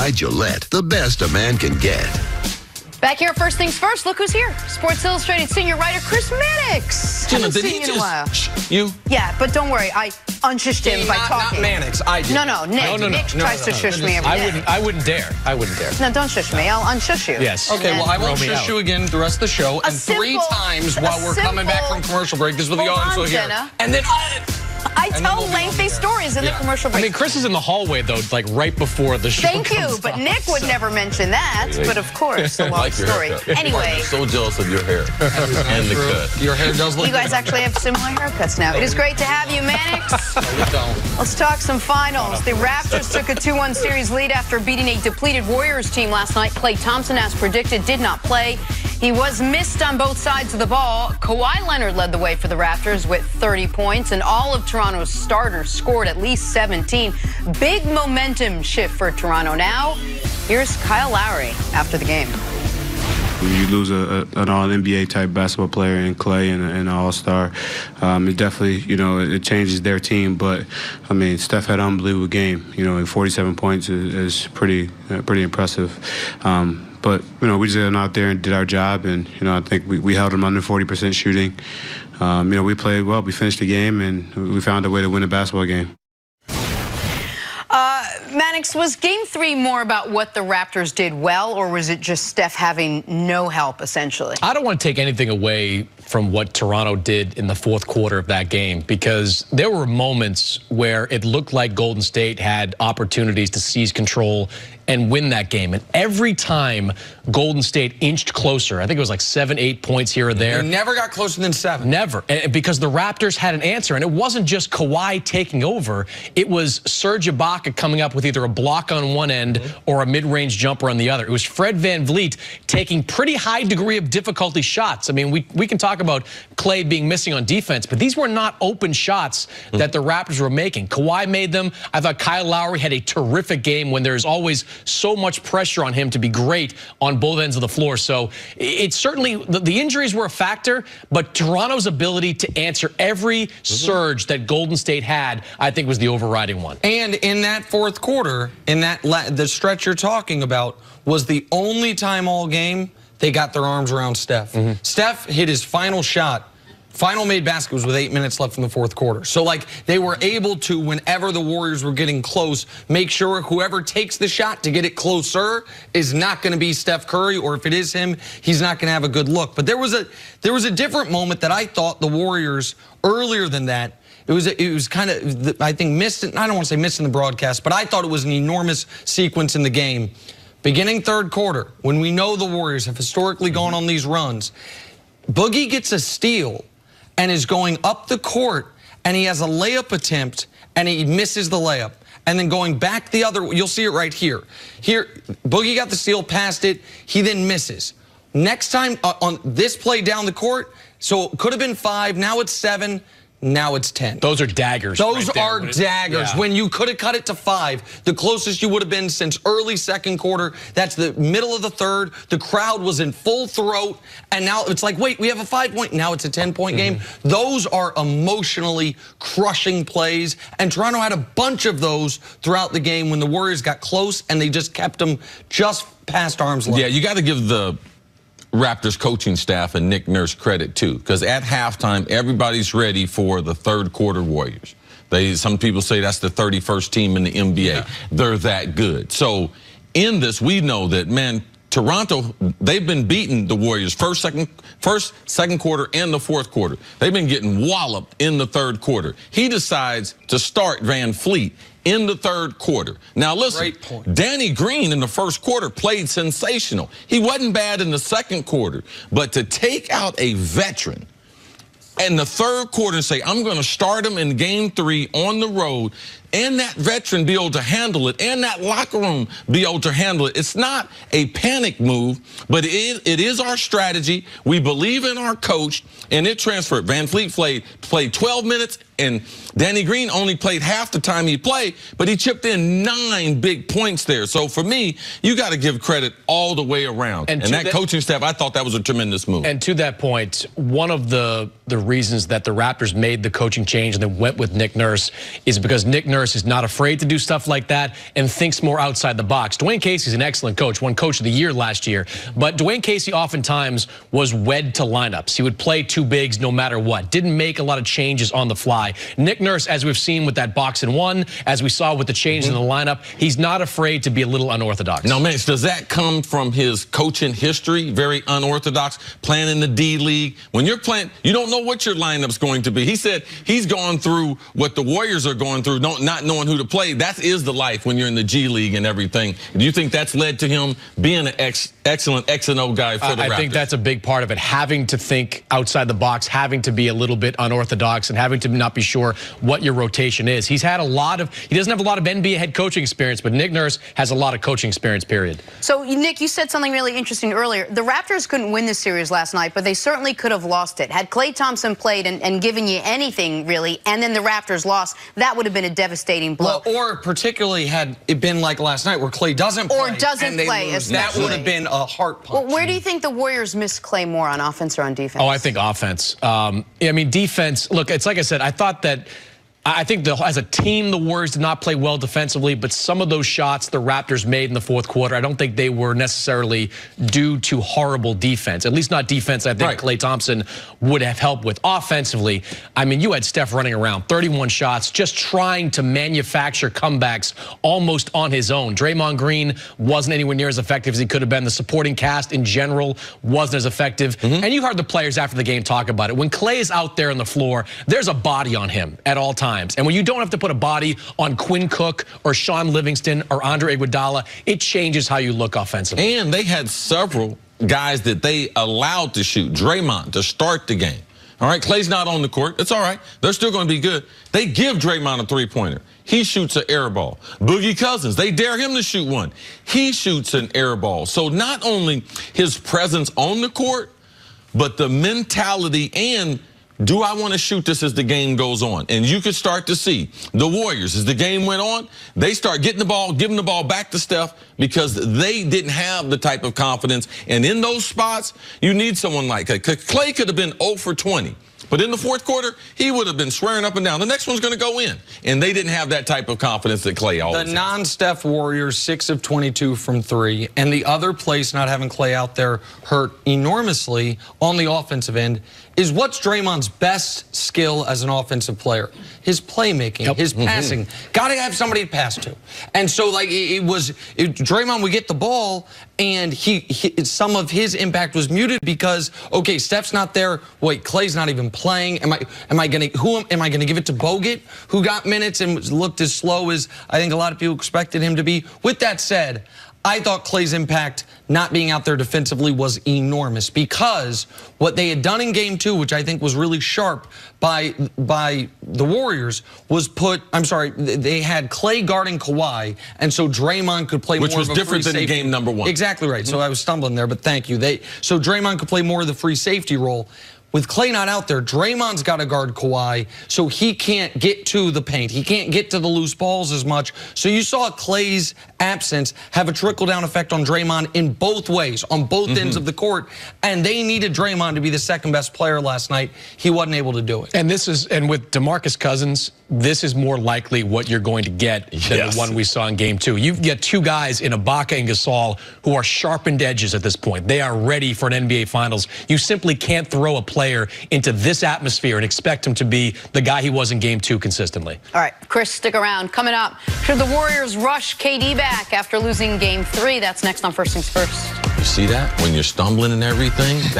by Gillette, the best a man can get. Back here, first things first, look who's here. Sports Illustrated senior writer Chris Mannix. Jenna, did he just you? Yeah, but don't worry, I unshushed him by talking. Not Mannix, I did. No, Nick. Nick tries to shush me every day. I wouldn't dare. No, don't shush me. I'll unshush you. Yes. Okay, well, I won't shush you again the rest of the show. And 3 times while we're coming back from commercial break. This is what the audience will hear. And then I tell lengthy stories in the commercial break. I mean, Chris is in the hallway, though, like right before the show. Thank you, but Nick would never mention that. But of course, a long story. Anyway. I'm so jealous of your hair and the cut. Your hair does look You guys actually have similar haircuts now. It is great to have you, Mannix. Let's talk some finals. The Raptors took a 2-1 series lead after beating a depleted Warriors team last night. Klay Thompson, as predicted, did not play. He was missed on both sides of the ball. Kawhi Leonard led the way for the Raptors with 30 points, and all of Toronto's starters scored at least 17. Big momentum shift for Toronto now. Here's Kyle Lowry after the game. When you lose an all-NBA type basketball player in Klay and an all-star, it definitely, it changes their team. But, I mean, Steph had an unbelievable game. 47 points is pretty impressive. But, we just went out there and did our job, and, I think we held them under 40% shooting. We played well. We finished the game, and we found a way to win a basketball game. Mannix, was Game 3 more about what the Raptors did well, or was it just Steph having no help, essentially? I don't want to take anything away from what Toronto did in the fourth quarter of that game, because there were moments where it looked like Golden State had opportunities to seize control and win that game. And every time Golden State inched closer, I think it was like 7, 8 points here or there. They never got closer than 7. Never. And because the Raptors had an answer. And it wasn't just Kawhi taking over. It was Serge Ibaka coming up with either a block on one end or a mid-range jumper on the other. It was Fred VanVleet taking pretty high degree of difficulty shots. I mean, we can talk about Klay being missing on defense, but these were not open shots that the Raptors were making. Kawhi made them. I thought Kyle Lowry had a terrific game when there's always so much pressure on him to be great on both ends of the floor. So it's certainly, the injuries were a factor, but Toronto's ability to answer every surge that Golden State had, I think, was the overriding one. And in that fourth quarter, in the stretch you're talking about, was the only time all game they got their arms around Steph. Steph hit his final shot. Final made basket was with 8 minutes left in the fourth quarter. So, they were able to, whenever the Warriors were getting close, make sure whoever takes the shot to get it closer is not going to be Steph Curry, or if it is him, he's not going to have a good look. But there was a different moment that I thought the Warriors, earlier than that, it was kind of, I think, missed. I don't want to say missed in the broadcast, but I thought it was an enormous sequence in the game. Beginning third quarter, when we know the Warriors have historically gone on these runs, Boogie gets a steal and is going up the court, and he has a layup attempt, and he misses the layup. And then going back the other, you'll see it right here. Here, Boogie got the steal, passed it, he then misses. Next time on this play down the court, so it could have been 5, now it's 7, now it's 10. Those are daggers. Those are daggers. When you could have cut it to 5, the closest you would have been since early second quarter. That's the middle of the third. The crowd was in full throat, and now it's like, wait, we have a 5-point. Now it's a 10-point game. Those are emotionally crushing plays, and Toronto had a bunch of those throughout the game when the Warriors got close, and they just kept them just past arm's length. Yeah, you got to give the Raptors coaching staff and Nick Nurse credit too, because at halftime everybody's ready for the third quarter Warriors. Some people say that's the 31st team in the NBA. They're that good. So in this, we know that, man, Toronto, they've been beating the Warriors first, second quarter, and the fourth quarter. They've been getting walloped in the third quarter. He decides to start VanVleet in the third quarter. Now listen, Danny Green in the first quarter played sensational. He wasn't bad in the second quarter, but to take out a veteran in the third quarter and say, I'm going to start him in game 3 on the road, and that veteran be able to handle it, and that locker room be able to handle it. It's not a panic move, but it is our strategy. We believe in our coach, and it transferred. VanVleet played 12 minutes And Danny Green only played half the time he played, but he chipped in 9 big points there. So for me, you got to give credit all the way around. And that coaching staff, I thought that was a tremendous move. And to that point, one of the reasons that the Raptors made the coaching change and then went with Nick Nurse is because Nick Nurse is not afraid to do stuff like that and thinks more outside the box. Dwayne Casey's an excellent coach, won Coach of the Year last year, but Dwayne Casey oftentimes was wed to lineups. He would play 2 bigs no matter what, didn't make a lot of changes on the fly. Nick Nurse, as we've seen with that box and one, as we saw with the change in the lineup, he's not afraid to be a little unorthodox. Now, man, does that come from his coaching history? Very unorthodox, playing in the D League. When you're playing, you don't know what your lineup's going to be. He said he's gone through what the Warriors are going through, not knowing who to play. That is the life when you're in the G League and everything. Do you think that's led to him being an excellent X and O guy for the Raptors? I think that's a big part of it, having to think outside the box, having to be a little bit unorthodox, and having to not be sure what your rotation is. He doesn't have a lot of NBA head coaching experience, but Nick Nurse has a lot of coaching experience, period. So, Nick, you said something really interesting earlier. The Raptors couldn't win this series last night, but they certainly could have lost it. Had Klay Thompson played and given you anything, really, and then the Raptors lost, that would have been a devastating blow. Well, or particularly had it been like last night where Klay doesn't play. Or doesn't play, especially. That would have been a heart punch. Well, where do you think the Warriors miss Klay more, on offense or on defense? Oh, I think offense. I mean, defense, look, it's like I said, I think as a team, the Warriors did not play well defensively, but some of those shots the Raptors made in the 4th quarter, I don't think they were necessarily due to horrible defense. At least not defense I think Klay Thompson would have helped with. Offensively, I mean, you had Steph running around, 31 shots, just trying to manufacture comebacks almost on his own. Draymond Green wasn't anywhere near as effective as he could have been. The supporting cast in general wasn't as effective. And you heard the players after the game talk about it. When Klay is out there on the floor, there's a body on him at all times. And when you don't have to put a body on Quinn Cook or Sean Livingston or Andre Iguodala, it changes how you look offensively. And they had several guys that they allowed to shoot. Draymond to start the game. All right, Klay's not on the court. It's all right. They're still going to be good. They give Draymond a 3-pointer. He shoots an air ball. Boogie Cousins, they dare him to shoot one. He shoots an air ball. So not only his presence on the court, but the mentality and do I want to shoot this as the game goes on? And you could start to see the Warriors, as the game went on, they start getting the ball, giving the ball back to Steph because they didn't have the type of confidence. And in those spots, you need someone like Klay. Klay could have been 0 for 20. But in the 4th quarter, he would have been swearing up and down. The next one's going to go in. And they didn't have that type of confidence that Klay always has. The non-Steph Warriors, 6 of 22 from 3. And the other place not having Klay out there hurt enormously on the offensive end is what's Draymond's best skill as an offensive player? His playmaking, his passing. Got to have somebody to pass to. And so, like, Draymond would get the ball, and some of his impact was muted because, okay, Steph's not there. Wait, Klay's not even playing. Am I gonna give it to Bogut, who got minutes and looked as slow as I think a lot of people expected him to be? With that said, I thought Klay's impact not being out there defensively was enormous because what they had done in Game 2, which I think was really sharp by the Warriors, was they had Klay guarding Kawhi, and so Draymond could play more of a free safety. Which was different than in Game number 1. Exactly right. So I was stumbling there, but thank you. So Draymond could play more of the free safety role. With Klay not out there, Draymond's got to guard Kawhi, so he can't get to the paint. He can't get to the loose balls as much. So you saw Klay's absence have a trickle-down effect on Draymond in both ways, on both ends of the court. And they needed Draymond to be the second-best player last night. He wasn't able to do it. And with DeMarcus Cousins, this is more likely what you're going to get than the one we saw in Game 2. You've got 2 guys in Ibaka and Gasol who are sharpened edges at this point. They are ready for an NBA Finals. You simply can't throw a player into this atmosphere and expect him to be the guy he was in Game 2 consistently. All right, Chris, stick around. Coming up, should the Warriors rush KD back after losing Game 3? That's next on First Things First. You see that? When you're stumbling and everything, that's